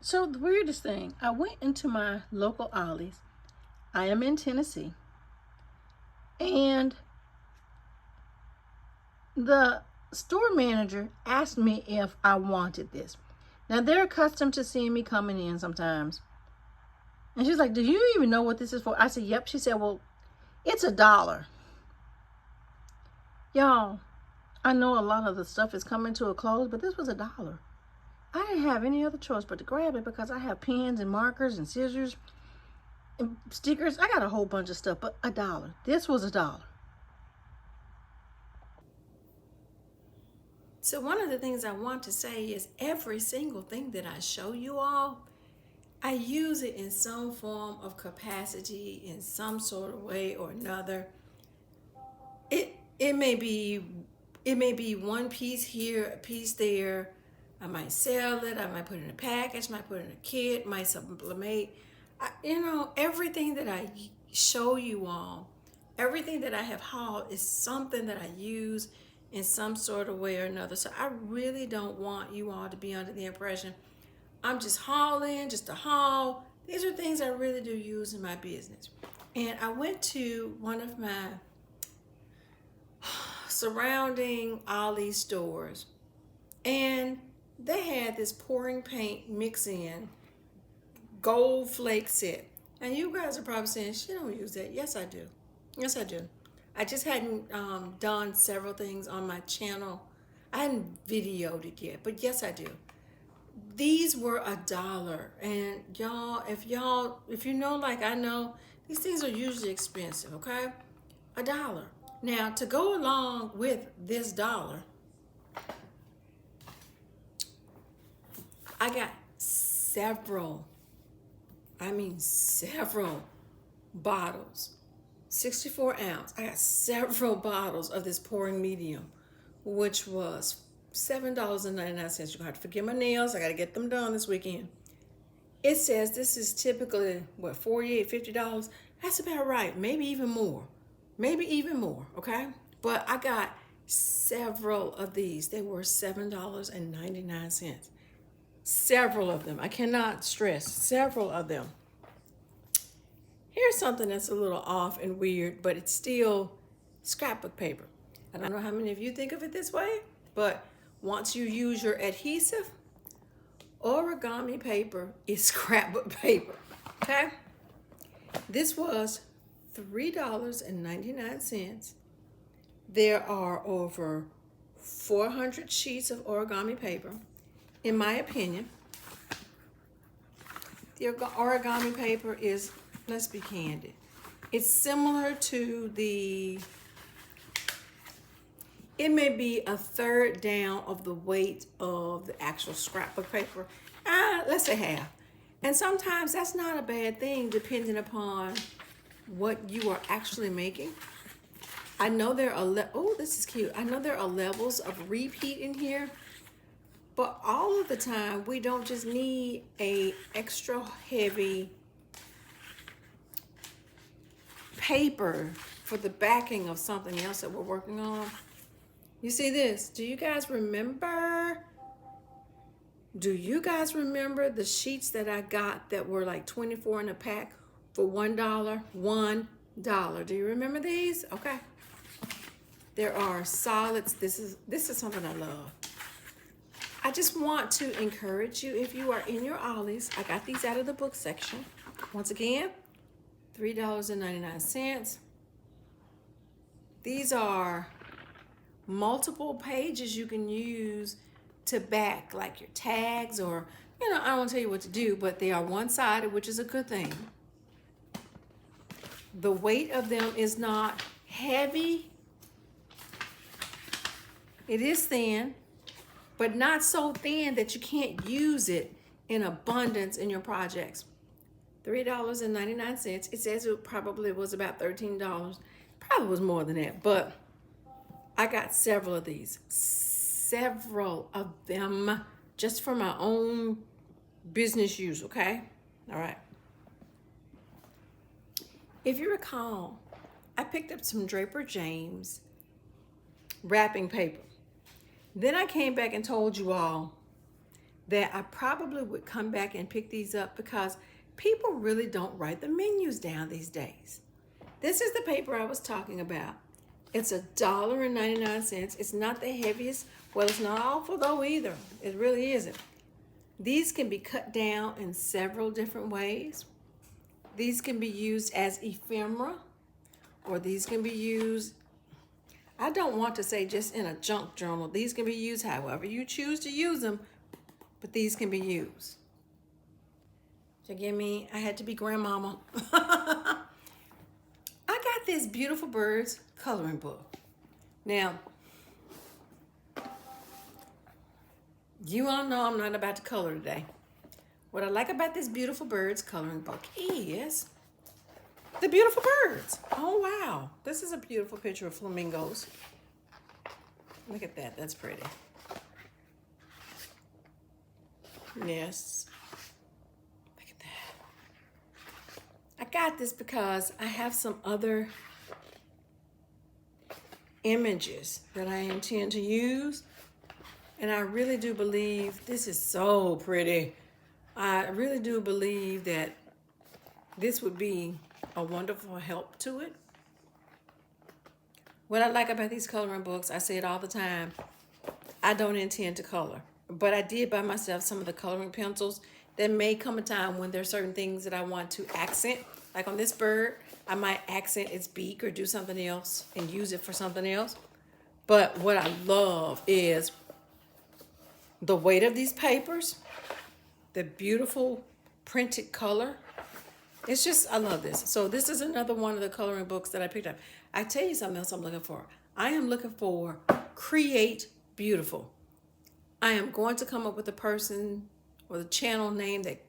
So the weirdest thing, I went into my local Ollie's. I am in Tennessee. And the store manager asked me if I wanted this. Now they're accustomed to seeing me coming in sometimes. And she's like, do you even know what this is for? I said, yep. She said, well, it's $1. Y'all, I know a lot of the stuff is coming to a close, but this was $1. I didn't have any other choice but to grab it because I have pens and markers and scissors and stickers. I got a whole bunch of stuff, but $1. This was $1. So one of the things I want to say is every single thing that I show you all, I use it in some form of capacity, in some sort of way or another. It may be one piece here, a piece there. I might sell it. I might put it in a package. Might put it in a kit. Might sublimate. Everything that I show you all, everything that I have hauled is something that I use in some sort of way or another. So I really don't want you all to be under the impression I'm just hauling, just a haul. These are things I really do use in my business. And I went to one of my surrounding Ollie stores, and they had this pouring paint mix in gold flake set. And you guys are probably saying, she don't use that. Yes, I do. Yes, I do. I just hadn't done several things on my channel. I hadn't videoed it yet, but yes, I do. These were $1. And if you know, like I know, these things are usually expensive, okay? $1. Now, to go along with this $1, I got several bottles, 64 ounce. I got several bottles of this pouring medium, which was $7.99. You're gonna have to forgive my nails. I gotta get them done this weekend. It says this is typically $48, $50. That's about right. Maybe even more. Okay? But I got several of these. They were $7.99. Several of them. I cannot stress several of them. Here's something that's a little off and weird, but it's still scrapbook paper. I don't know how many of you think of it this way, but once you use your adhesive, origami paper is scrapbook paper, okay? This was $3.99. There are over 400 sheets of origami paper. In my opinion, the origami paper is, let's be candid, it's similar to it may be a third down of the weight of the actual scrapbook paper. Let's say half. And sometimes that's not a bad thing depending upon what you are actually making. I know there are, this is cute. I know there are levels of repeat in here, but all of the time we don't just need a extra heavy paper for the backing of something else that we're working on. You see this? Do you guys remember the sheets that I got that were like 24 in a pack for $1? $1. Do you remember these? Okay. There are solids. This is something I love. I just want to encourage you, if you are in your Ollie's, I got these out of the book section. Once again, $3.99. These are multiple pages you can use to back like your tags, or I don't want to tell you what to do, but they are one-sided, which is a good thing. The weight of them is not heavy. It is thin, but not so thin that you can't use it in abundance in your projects. $3.99. It says it probably was about $13. Probably was more than that, but I got several of these. Several of them just for my own business use, okay? All right. If you recall, I picked up some Draper James wrapping paper. Then I came back and told you all that I probably would come back and pick these up because people really don't write the menus down these days. This is the paper I was talking about. It's $1.99. It's not the heaviest. Well, it's not awful though either. It really isn't. These can be cut down in several different ways. These can be used as ephemera, or these can be used, I don't want to say just in a junk journal. These can be used however you choose to use them, but these can be used. Forgive me, I had to be grandmama. I got this Beautiful Birds coloring book. Now, you all know I'm not about to color today. What I like about this Beautiful Birds coloring book is the beautiful birds. Oh, wow. This is a beautiful picture of flamingos. Look at that. That's pretty. Yes. Look at that. I got this because I have some other images that I intend to use. And I really do believe this is so pretty. I really do believe that this would be a wonderful help to it. What I like about these coloring books, I say it all the time, I don't intend to color. But I did buy myself some of the coloring pencils. There may come a time when there's certain things that I want to accent. Like on this bird, I might accent its beak or do something else and use it for something else. But what I love is the weight of these papers, the beautiful printed color. It's just, I love this. So this is another one of the coloring books that I picked up. I tell you something else I'm looking for. I am looking for Create Beautiful. I am going to come up with the person or the channel name that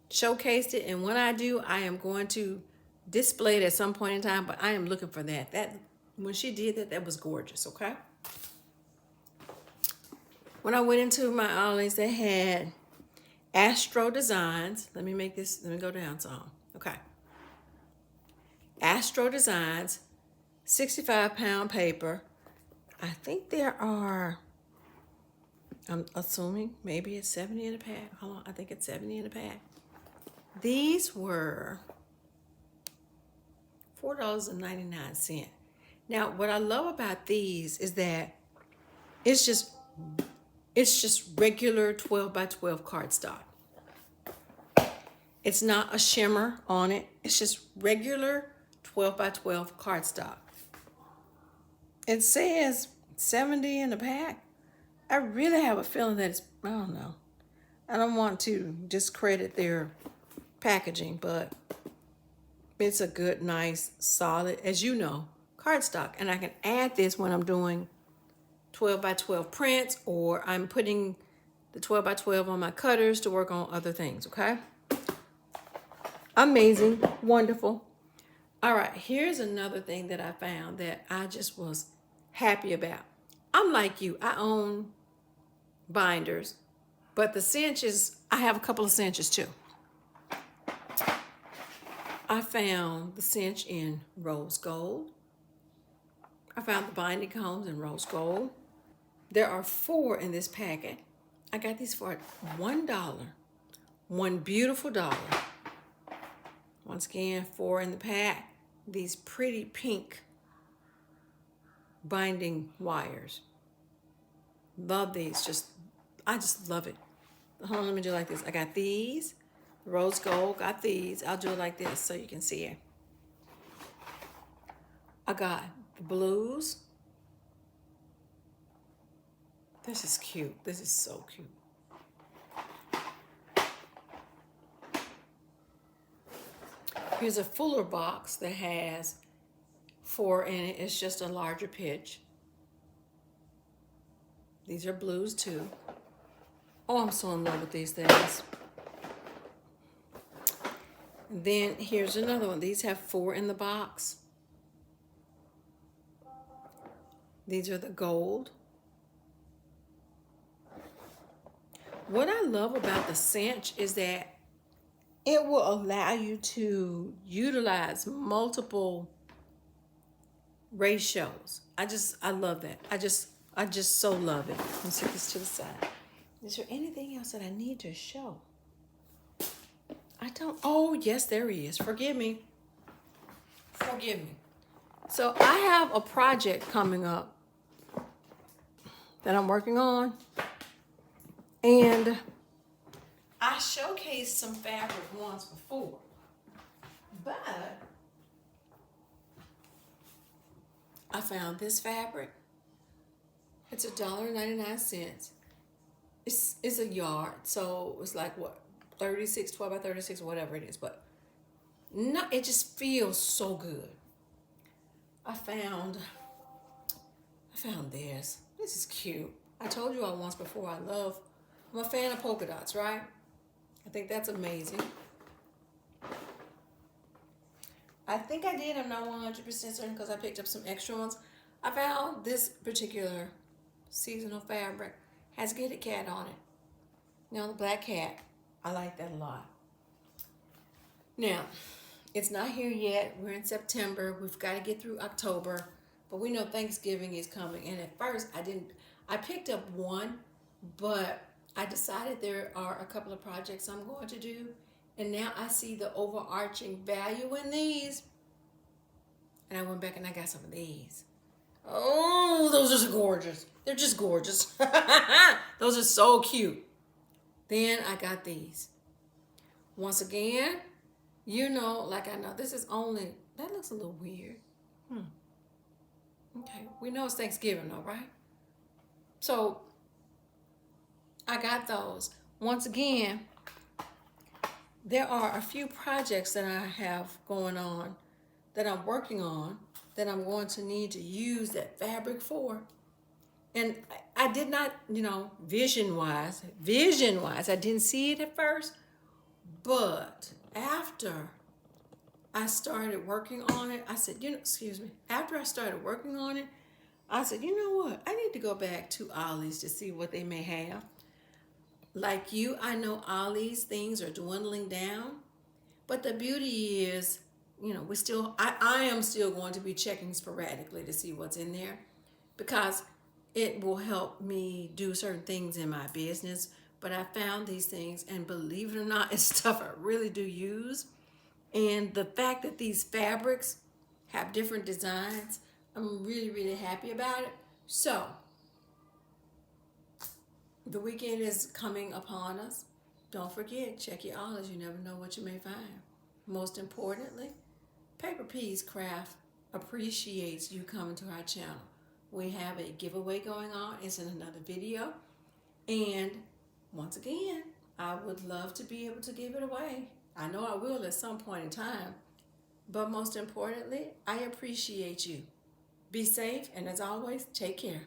showcased it. And when I do, I am going to display it at some point in time, but I am looking for that. When she did that, that was gorgeous, okay? When I went into my Ollie's, they had Astro Designs. Let me go down some. Okay. Astro Designs, 65-pound paper. I think there are, I'm assuming maybe it's 70 in a pack. Hold on, I think it's 70 in a pack. These were $4.99. Now, what I love about these is that it's just regular 12 by 12 cardstock. It's not a shimmer on it. It's just regular 12 by 12 cardstock. It says 70 in the pack. I really have a feeling that it's, I don't know. I don't want to discredit their packaging, but it's a good, nice, solid, as you know, cardstock. And I can add this when I'm doing 12 by 12 prints, or I'm putting the 12 by 12 on my cutters to work on other things, okay? Amazing, wonderful. All right, here's another thing that I found that I just was happy about. I'm like you, I own binders, but the cinches, I have a couple of cinches too. I found the cinch in rose gold. I found the binding combs in rose gold. There are 4 in this packet. I got these for $1. One beautiful dollar. Once again, 4 in the pack. These pretty pink binding wires. Love these. I just love it. Hold on, let me do it like this. I got these. Rose gold, got these. I'll do it like this so you can see it. I got the blues. This is cute. This is so cute. Here's a fuller box that has 4 in it. It's just a larger pitch. These are blues too. Oh, I'm so in love with these things. And then here's another one. These have 4 in the box. These are the gold. What I love about the cinch is that it will allow you to utilize multiple ratios. I love that. I just so love it. Let me set this to the side. Is there anything else that I need to show? I don't. Oh, yes, there is. Forgive me. Forgive me. So I have a project coming up that I'm working on. And I showcased some fabric once before. But I found this fabric. It's $1.99. It's a yard, so it's like what, 36, 12 by 36, whatever it is. But no, it just feels so good. I found this. This is cute. I told you all once before I'm a fan of polka dots, right? I think that's amazing. I think I did. I'm not 100% certain because I picked up some extra ones. I found this particular seasonal fabric has Get It Cat on it. Now the black cat, I like that a lot. Now, it's not here yet. We're in September. We've got to get through October, but we know Thanksgiving is coming. And at first, I picked up one, but I decided there are a couple of projects I'm going to do. And now I see the overarching value in these. And I went back and I got some of these. Oh, those are gorgeous. They're just gorgeous. Those are so cute. Then I got these. Once again, you know, like I know this is only, that looks a little weird. Okay, we know it's Thanksgiving though, right? So I got those. Once again, there are a few projects that I have going on, that I'm working on, that I'm going to need to use that fabric for. And I did not, vision-wise, I didn't see it at first. But after I started working on it, I said, after I started working on it, I said, you know what? I need to go back to Ollie's to see what they may have. Like you, I know Ollie's things are dwindling down. But the beauty is, I am still going to be checking sporadically to see what's in there, because it will help me do certain things in my business. But I found these things, and believe it or not, it's stuff I really do use. And the fact that these fabrics have different designs, I'm really, really happy about it. So the weekend is coming upon us. Don't forget, check your Ollies. You never know what you may find. Most importantly, Paper Peas Craft appreciates you coming to our channel. We have a giveaway going on. It's in another video. And once again, I would love to be able to give it away. I know I will at some point in time. But most importantly, I appreciate you. Be safe, and as always, take care.